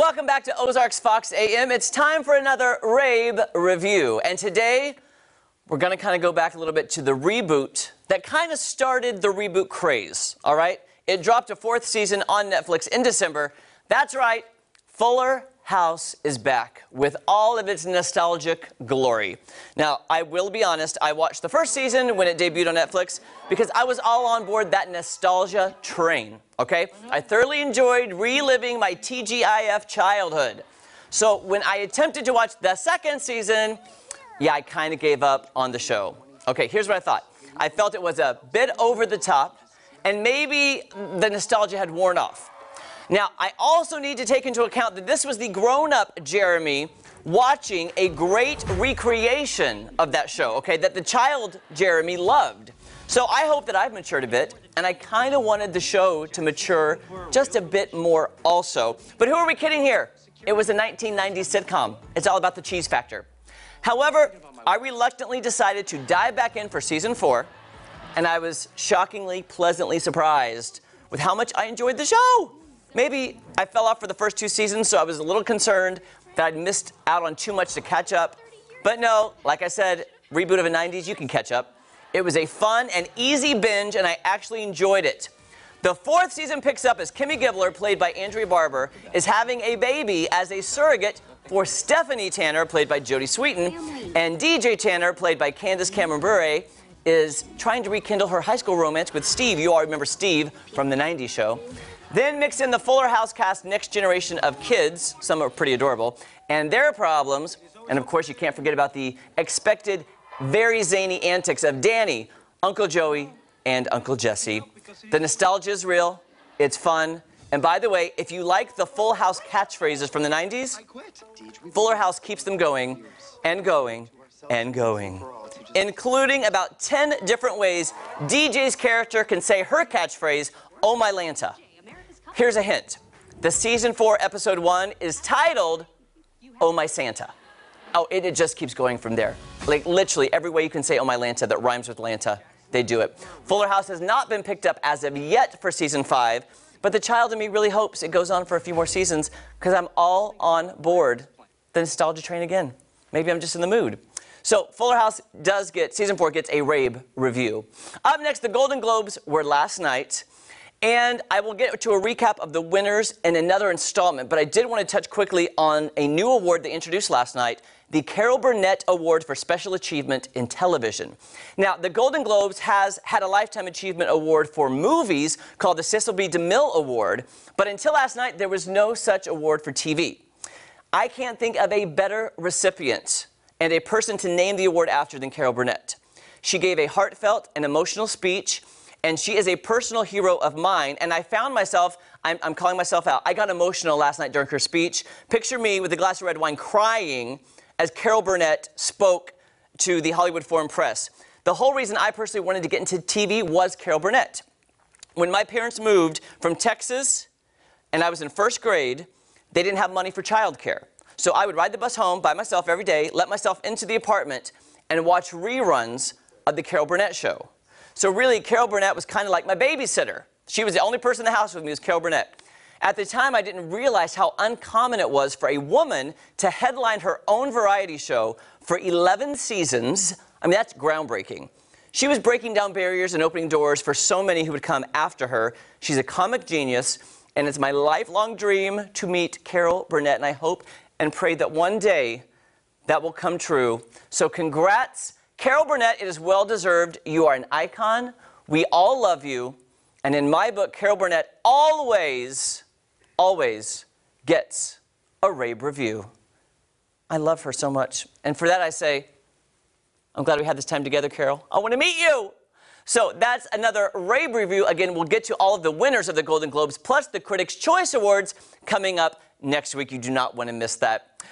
Welcome back to Ozarks Fox AM. It's time for another Rabe review. And today, we're going to kind of go back a little bit to the reboot that kind of started the reboot craze, all right? It dropped a fourth season on Netflix in December. That's right, Fuller House is back with all of its nostalgic glory. Now, I will be honest, I watched the first season when it debuted on Netflix because I was all on board that nostalgia train, okay? I thoroughly enjoyed reliving my TGIF childhood. So when I attempted to watch the second season, yeah, I kind of gave up on the show. Okay, here's what I thought. I felt it was a bit over the top, and maybe the nostalgia had worn off. Now, I also need to take into account that this was the grown-up Jeremy watching a great recreation of that show, okay, that the child Jeremy loved. So I hope that I've matured a bit, and I kind of wanted the show to mature just a bit more also. But who are we kidding here? It was a 1990s sitcom. It's all about the cheese factor. However, I reluctantly decided to dive back in for season 4, and I was shockingly, pleasantly surprised with how much I enjoyed the show. Maybe I fell off for the first 2 seasons, so I was a little concerned that I'd missed out on too much to catch up. But no, like I said, reboot of the 90s, you can catch up. It was a fun and easy binge, and I actually enjoyed it. The 4th season picks up as Kimmy Gibbler, played by Andrea Barber, is having a baby as a surrogate for Stephanie Tanner, played by Jodie Sweetin, and DJ Tanner, played by Candace Cameron Bure, is trying to rekindle her high school romance with Steve. You all remember Steve from the 90s show. Then mix in the Fuller House cast next generation of kids, some are pretty adorable, and their problems. And of course, you can't forget about the expected, very zany antics of Danny, Uncle Joey, and Uncle Jesse. The nostalgia is real, it's fun, and by the way, if you like the Full House catchphrases from the 90s, Fuller House keeps them going, and going, and going, including about 10 different ways DJ's character can say her catchphrase, "Oh my Lanta." Here's a hint. The season 4 episode 1 is titled, "Oh My Santa." Oh, it just keeps going from there. Like literally every way you can say "Oh My Lanta" that rhymes with Lanta, they do it. Fuller House has not been picked up as of yet for season 5, but the child in me really hopes it goes on for a few more seasons because I'm all on board the nostalgia train again. Maybe I'm just in the mood. So Fuller House does get, season 4 gets a Rabe review. Up next, the Golden Globes were last night. And I will get to a recap of the winners in another installment, but I did want to touch quickly on a new award they introduced last night, the Carol Burnett Award for Special Achievement in Television. Now, the Golden Globes has had a Lifetime Achievement Award for movies called the Cecil B. DeMille Award, but until last night, there was no such award for TV. I can't think of a better recipient and a person to name the award after than Carol Burnett. She gave a heartfelt and emotional speech, and she is a personal hero of mine, and I found myself, I'm calling myself out. I got emotional last night during her speech. Picture me with a glass of red wine crying as Carol Burnett spoke to the Hollywood Foreign Press. The whole reason I personally wanted to get into TV was Carol Burnett. When my parents moved from Texas, and I was in 1st grade, they didn't have money for childcare. So I would ride the bus home by myself every day, let myself into the apartment, and watch reruns of the Carol Burnett show. So really, Carol Burnett was kind of like my babysitter. She was the only person in the house with me, was Carol Burnett. At the time, I didn't realize how uncommon it was for a woman to headline her own variety show for 11 seasons. I mean, that's groundbreaking. She was breaking down barriers and opening doors for so many who would come after her. She's a comic genius, and it's my lifelong dream to meet Carol Burnett, and I hope and pray that one day that will come true. So congrats, Carol Burnett. It is well-deserved. You are an icon. We all love you. And in my book, Carol Burnett always gets a Rabe review. I love her so much. And for that, I say, I'm glad we had this time together, Carol. I want to meet you. So that's another Rabe review. Again, we'll get to all of the winners of the Golden Globes, plus the Critics' Choice Awards coming up next week. You do not want to miss that.